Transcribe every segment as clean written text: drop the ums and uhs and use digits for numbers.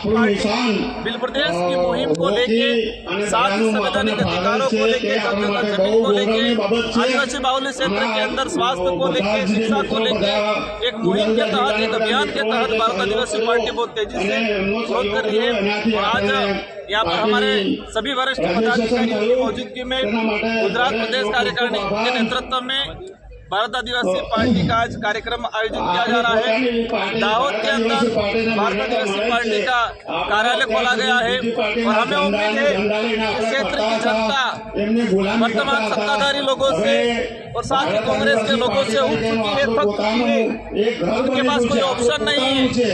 Party bill प्रदेश की मुहिम को लेके, साथ ही संवैधानिक अधिकारों को लेके, जमीन को लेके, आदिवासी बाहुल्य क्षेत्र के अंदर स्वास्थ्य को लेके, शिक्षा को लेके एक मुहिम के तहत, एक अभियान के तहत भारत आदिवासी पार्टी बहुत तेजी से ग्रोथ कर रही है। और आज यहाँ पर हमारे सभी वरिष्ठ पदाधिकारियों की मौजूदगी में गुजरात प्रदेश कार्यकारिणी के नेतृत्व में भारत आदिवासी पार्टी का आज कार्यक्रम आयोजित किया जा रहा है। दाहोद के अंदर भारत आदिवासी पार्टी का कार्यालय खोला गया है और हमें उम्मीद है कि क्षेत्र की जनता वर्तमान सत्ताधारी लोगों से और साथ ही कांग्रेस के लोगों से उठ चुकी है, थक चुकी है। उनके पास कोई ऑप्शन नहीं है,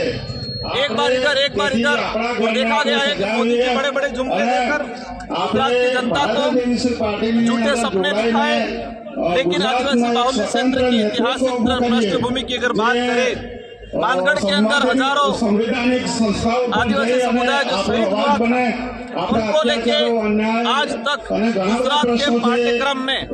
एक बार इधर एक बार इधर। और देखा गया है कि मोदी जी बड़े बड़े जुमले देकर गुजरात की जनता को झूठे सपने दिखाए, लेकिन आदिवासी बाहुल्य क्षेत्र की ऐतिहासिक पृष्ठभूमि की अगर बात करें, मानगढ़ के अंदर हजारों आदिवासी समुदाय जो शहीद हुआ था, उनको लेके आज तक गुजरात के पाठ्यक्रम में,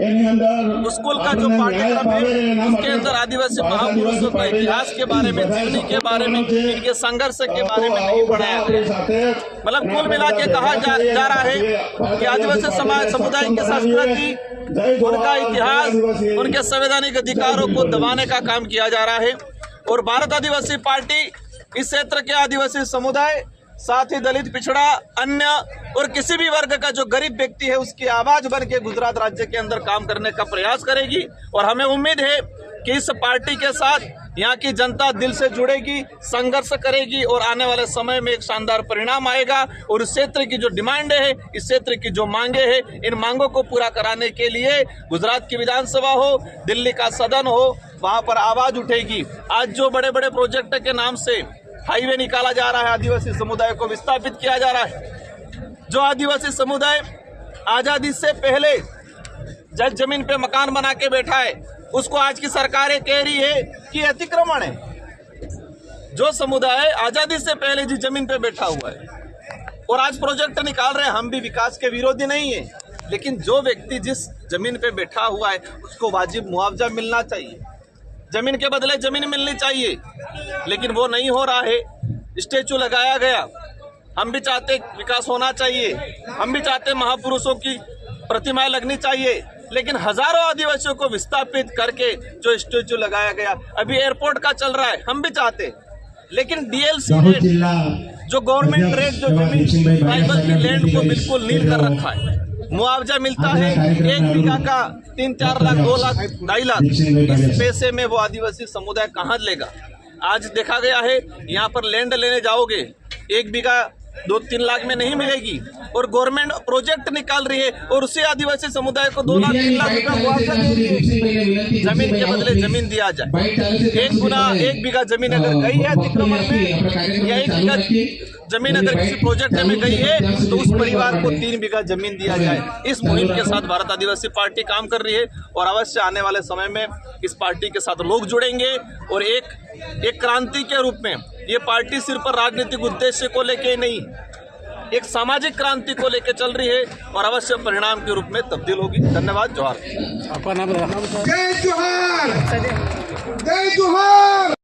स्कूल का जो पाठ्यक्रम है उसके अंदर आदिवासी महापुरुषों के इतिहास के बारे में, जीवनी के बारे में, इनके संघर्ष के बारे में नहीं पढ़ाया गया। मतलब कुल मिला के कहा जा रहा है कि आदिवासी समाज समुदाय की संस्कृति, उनका इतिहास, उनके संवैधानिक अधिकारों को दबाने का काम किया जा रहा है। और भारत आदिवासी पार्टी इस क्षेत्र के आदिवासी समुदाय, साथ ही दलित, पिछड़ा, अन्य और किसी भी वर्ग का जो गरीब व्यक्ति है उसकी आवाज बन के गुजरात राज्य के अंदर काम करने का प्रयास करेगी। और हमें उम्मीद है कि इस पार्टी के साथ यहाँ की जनता दिल से जुड़ेगी, संघर्ष करेगी और आने वाले समय में एक शानदार परिणाम आएगा। और इस क्षेत्र की जो डिमांड है, इस क्षेत्र की जो मांगे हैं, इन मांगों को पूरा कराने के लिए गुजरात की विधानसभा हो, दिल्ली का सदन हो, वहाँ पर आवाज उठेगी। आज जो बड़े बड़े प्रोजेक्ट के नाम से हाईवे निकाला जा रहा है, आदिवासी समुदाय को विस्थापित किया जा रहा है। जो आदिवासी समुदाय आजादी से पहले जज जमीन पे मकान बना के बैठा है, उसको आज की सरकारें कह रही है कि अतिक्रमण है। जो समुदाय आजादी से पहले जिस जमीन पे बैठा हुआ है और आज प्रोजेक्ट निकाल रहे हैं, हम भी विकास के विरोधी नहीं है, लेकिन जो व्यक्ति जिस जमीन पे बैठा हुआ है उसको वाजिब मुआवजा मिलना चाहिए, जमीन के बदले जमीन मिलनी चाहिए, लेकिन वो नहीं हो रहा है। स्टेचू लगाया गया, हम भी चाहते विकास होना चाहिए, हम भी चाहते महापुरुषों की प्रतिमाएं लगनी चाहिए, लेकिन हजारों आदिवासियों को विस्थापित करके जो स्टेचू लगाया गया, अभी एयरपोर्ट का चल रहा है, हम भी चाहते, लेकिन डीएलसी रेट, जो गवर्नमेंट रेट, जो जमीन ट्राइबल की लैंड को बिल्कुल नील कर रखा है। मुआवजा मिलता है 1 बीघा का 3-4 लाख, 2 लाख, 2.5 लाख। इस पैसे में वो आदिवासी समुदाय कहाँ लेगा? आज देखा गया है यहाँ पर लैंड लेने जाओगे 1 बीघा 2-3 लाख में नहीं मिलेगी, और गवर्नमेंट प्रोजेक्ट निकाल रही है और उसी आदिवासी समुदाय को 2 लाख 3 लाख रुपया मुआवजा दे रही है। जमीन के बदले जमीन दिया जाए। 1 बीघा जमीन अगर गई है अतिक्रमण में, या 1 बीघा जमीन अगर किसी प्रोजेक्ट में गई है, तो उस परिवार को 3 बीघा जमीन दिया जाए। इस मुहिम के साथ भारत आदिवासी पार्टी काम कर रही है और अवश्य आने वाले समय में इस पार्टी के साथ लोग जुड़ेंगे और एक क्रांति के रूप में ये पार्टी सिर्फ पर राजनीतिक उद्देश्य को लेके नहीं, एक सामाजिक क्रांति को लेकर चल रही है और अवश्य परिणाम के रूप में तब्दील होगी। धन्यवाद। जोहार। आपका नाम? जय जोहार, जय जोहार।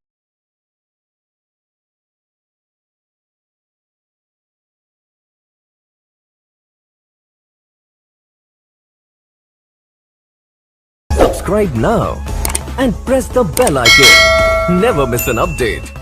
Subscribe now and press the bell icon. Never miss an update.